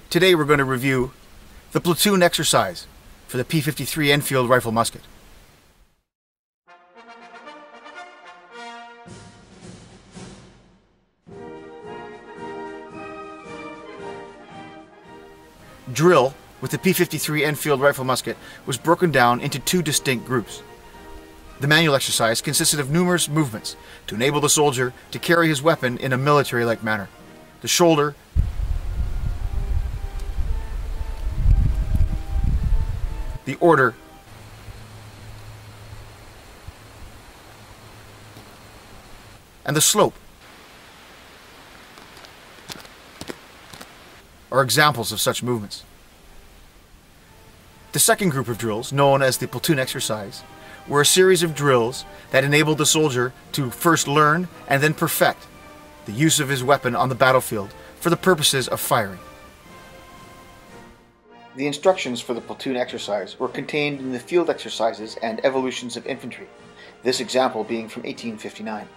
Today we're going to review the platoon exercise for the P53 Enfield Rifle-Musket. Drill with the P53 Enfield Rifle-Musket was broken down into two distinct groups. The manual exercise consisted of numerous movements to enable the soldier to carry his weapon in a military-like manner. The shoulder, the order, and the slope are examples of such movements. The second group of drills, known as the platoon exercise, were a series of drills that enabled the soldier to first learn and then perfect the use of his weapon on the battlefield for the purposes of firing. The instructions for the platoon exercise were contained in the Field Exercises and Evolutions of Infantry, this example being from 1859.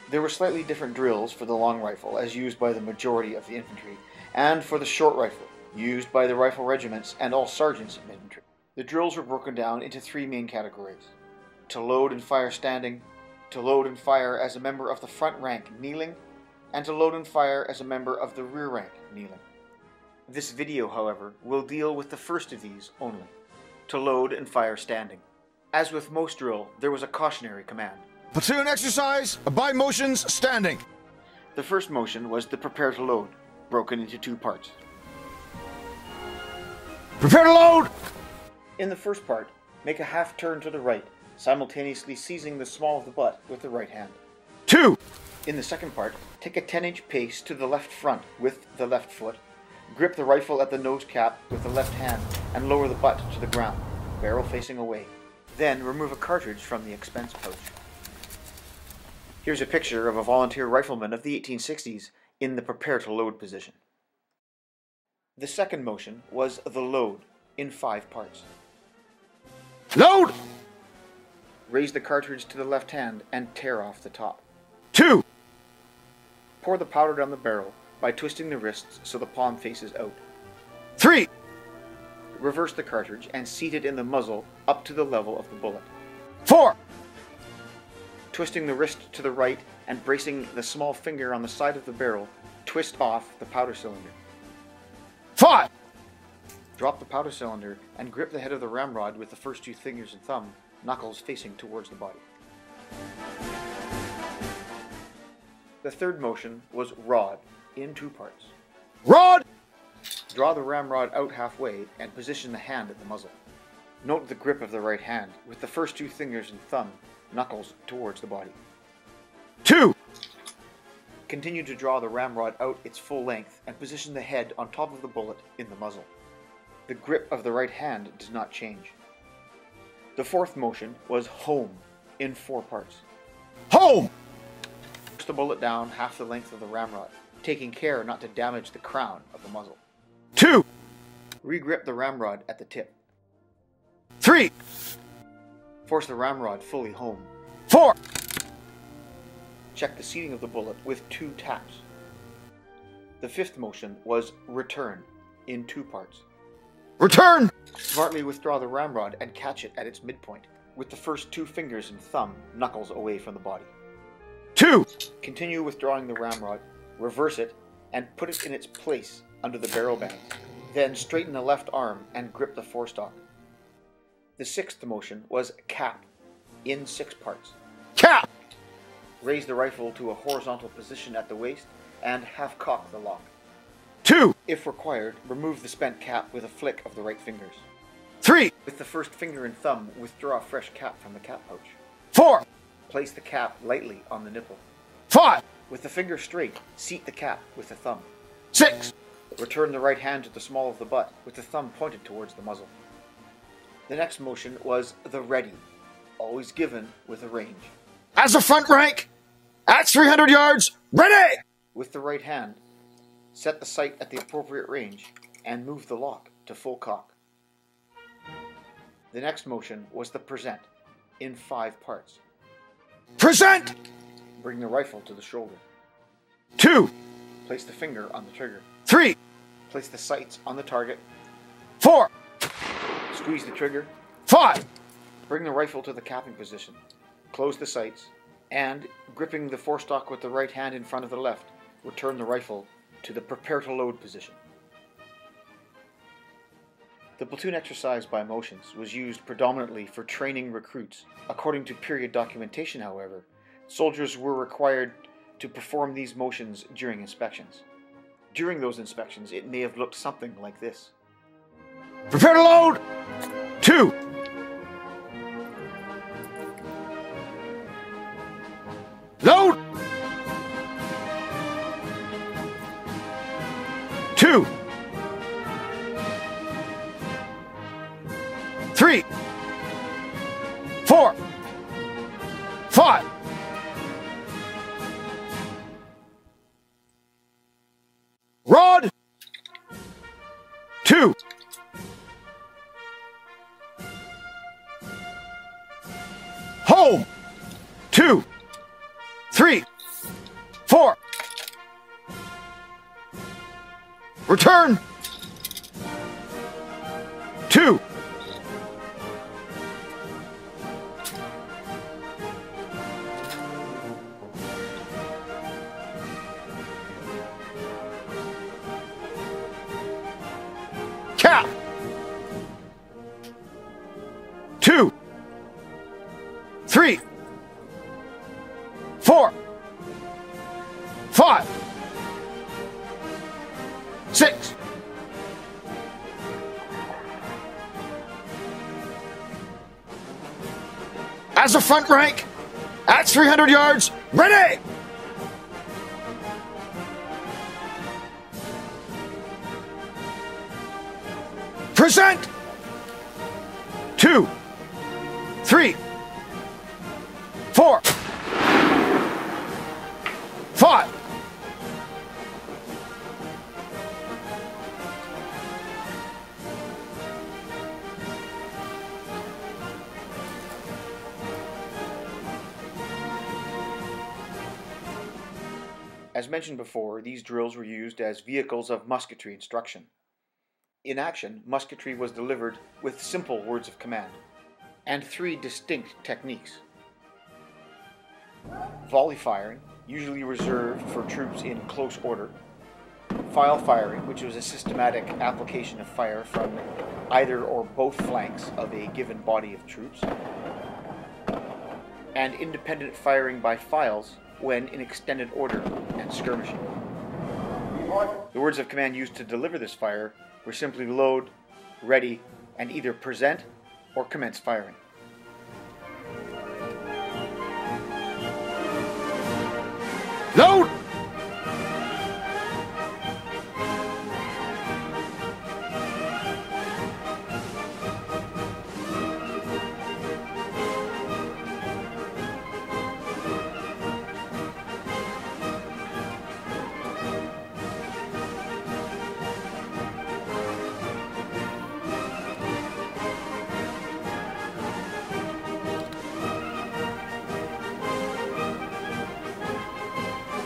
There were slightly different drills for the long rifle, as used by the majority of the infantry, and for the short rifle, used by the rifle regiments and all sergeants of infantry. The drills were broken down into three main categories: to load and fire standing, to load and fire as a member of the front rank kneeling, and to load and fire as a member of the rear rank kneeling. This video, however, will deal with the first of these only, to load and fire standing. As with most drill, there was a cautionary command. Platoon exercise, by motions, standing. The first motion was the prepare to load, broken into two parts. Prepare to load! In the first part, make a half turn to the right, simultaneously seizing the small of the butt with the right hand. 2. In the second part, take a 10-inch pace to the left front with the left foot, grip the rifle at the nose cap with the left hand, and lower the butt to the ground, barrel facing away. Then remove a cartridge from the expense pouch. Here's a picture of a volunteer rifleman of the 1860s in the prepare to load position. The second motion was the load in 5 parts. Load! Raise the cartridge to the left hand and tear off the top. 2. Pour the powder down the barrel by twisting the wrists so the palm faces out. 3. Reverse the cartridge and seat it in the muzzle up to the level of the bullet. 4. Twisting the wrist to the right and bracing the small finger on the side of the barrel, twist off the powder cylinder. 5. Drop the powder cylinder and grip the head of the ramrod with the first 2 fingers and thumb, knuckles facing towards the body. The third motion was rod in 2 parts. Rod! Draw the ramrod out halfway and position the hand at the muzzle. Note the grip of the right hand with the first 2 fingers and thumb, knuckles towards the body. 2. Continue to draw the ramrod out its full length and position the head on top of the bullet in the muzzle. The grip of the right hand does not change. The fourth motion was home in 4 parts. Home! Push the bullet down half the length of the ramrod, taking care not to damage the crown of the muzzle. 2. Regrip the ramrod at the tip. 3. Force the ramrod fully home. 4. Check the seating of the bullet with 2 taps. The fifth motion was return in 2 parts. Return! Smartly withdraw the ramrod and catch it at its midpoint, with the first 2 fingers and thumb knuckles away from the body. 2. Continue withdrawing the ramrod, reverse it, and put it in its place under the barrel band. Then straighten the left arm and grip the forestock. The sixth motion was cap in 6 parts. Cap! Raise the rifle to a horizontal position at the waist and half cock the lock. 2. If required, remove the spent cap with a flick of the right fingers. 3. With the first finger and thumb, withdraw a fresh cap from the cap pouch. 4. Place the cap lightly on the nipple. 5. With the finger straight, seat the cap with the thumb. 6. Return the right hand to the small of the butt with the thumb pointed towards the muzzle. The next motion was the ready, always given with a range. As a front rank, at 300 yards, ready! With the right hand, set the sight at the appropriate range and move the lock to full cock. The next motion was the present in 5 parts. Present! Bring the rifle to the shoulder. 2. Place the finger on the trigger. 3. Place the sights on the target. 4, Squeeze the trigger. 5, Bring the rifle to the capping position. Close the sights. And, gripping the forestock with the right hand in front of the left, return the rifle to the prepare to load position. The platoon exercise by motions was used predominantly for training recruits. According to period documentation, however, soldiers were required to perform these motions during inspections. During those inspections, it may have looked something like this. prepare to load. 2, load. 2, 3, 4, 5. Rod. 2, home. 2, 3, 4. Return. 2, cap. 2, 3, 4, 5, 6. As a front rank, at 300 yards, ready! Present! 2, 3, 4, 5. As mentioned before, these drills were used as vehicles of musketry instruction. In action, musketry was delivered with simple words of command, and 3 distinct techniques. Volley firing, usually reserved for troops in close order. File firing, which was a systematic application of fire from either or both flanks of a given body of troops. And independent firing by files when in extended order and skirmishing. The words of command used to deliver this fire were simply load, ready, and either present or commence firing. Load!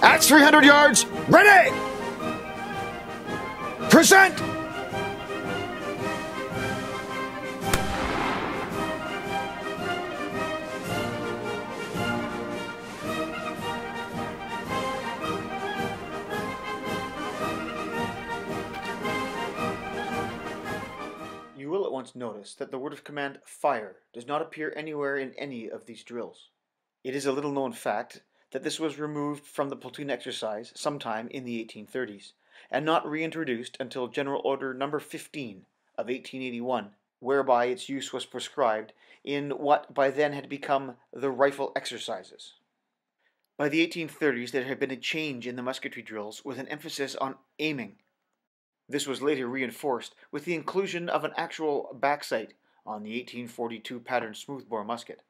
At 300 yards, ready! Present! You will at once notice that the word of command fire does not appear anywhere in any of these drills. It is a little known fact that this was removed from the platoon exercise sometime in the 1830s, and not reintroduced until General Order No. 15 of 1881, whereby its use was prescribed in what by then had become the rifle exercises. By the 1830s there had been a change in the musketry drills with an emphasis on aiming. This was later reinforced with the inclusion of an actual backsight on the 1842 pattern smoothbore musket.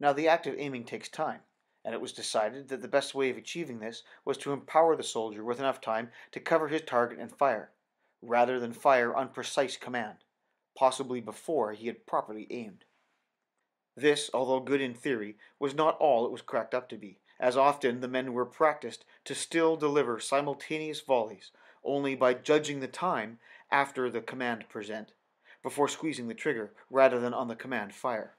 Now, the act of aiming takes time, and it was decided that the best way of achieving this was to empower the soldier with enough time to cover his target and fire, rather than fire on precise command, possibly before he had properly aimed. This, although good in theory, was not all it was cracked up to be, as often the men were practiced to still deliver simultaneous volleys only by judging the time after the command present, before squeezing the trigger rather than on the command fire.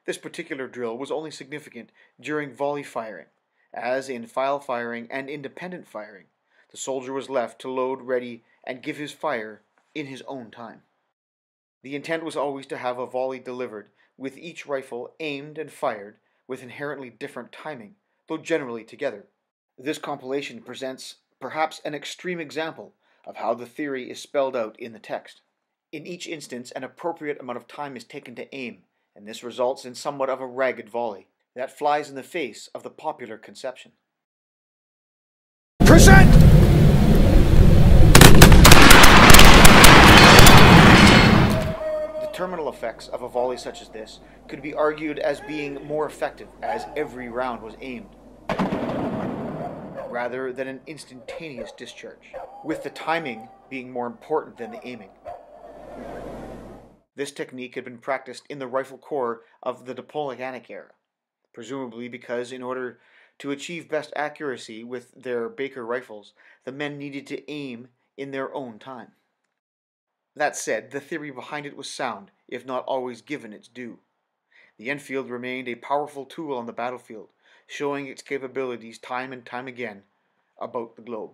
This particular drill was only significant during volley firing, as in file firing and independent firing, the soldier was left to load, ready, and give his fire in his own time. The intent was always to have a volley delivered, with each rifle aimed and fired with inherently different timing, though generally together. This compilation presents perhaps an extreme example of how the theory is spelled out in the text. In each instance, an appropriate amount of time is taken to aim, and this results in somewhat of a ragged volley that flies in the face of the popular conception. Present! The terminal effects of a volley such as this could be argued as being more effective, as every round was aimed, rather than an instantaneous discharge, with the timing being more important than the aiming. This technique had been practiced in the rifle corps of the Napoleonic era, presumably because in order to achieve best accuracy with their Baker rifles, the men needed to aim in their own time. That said, the theory behind it was sound, if not always given its due. The Enfield remained a powerful tool on the battlefield, showing its capabilities time and time again about the globe.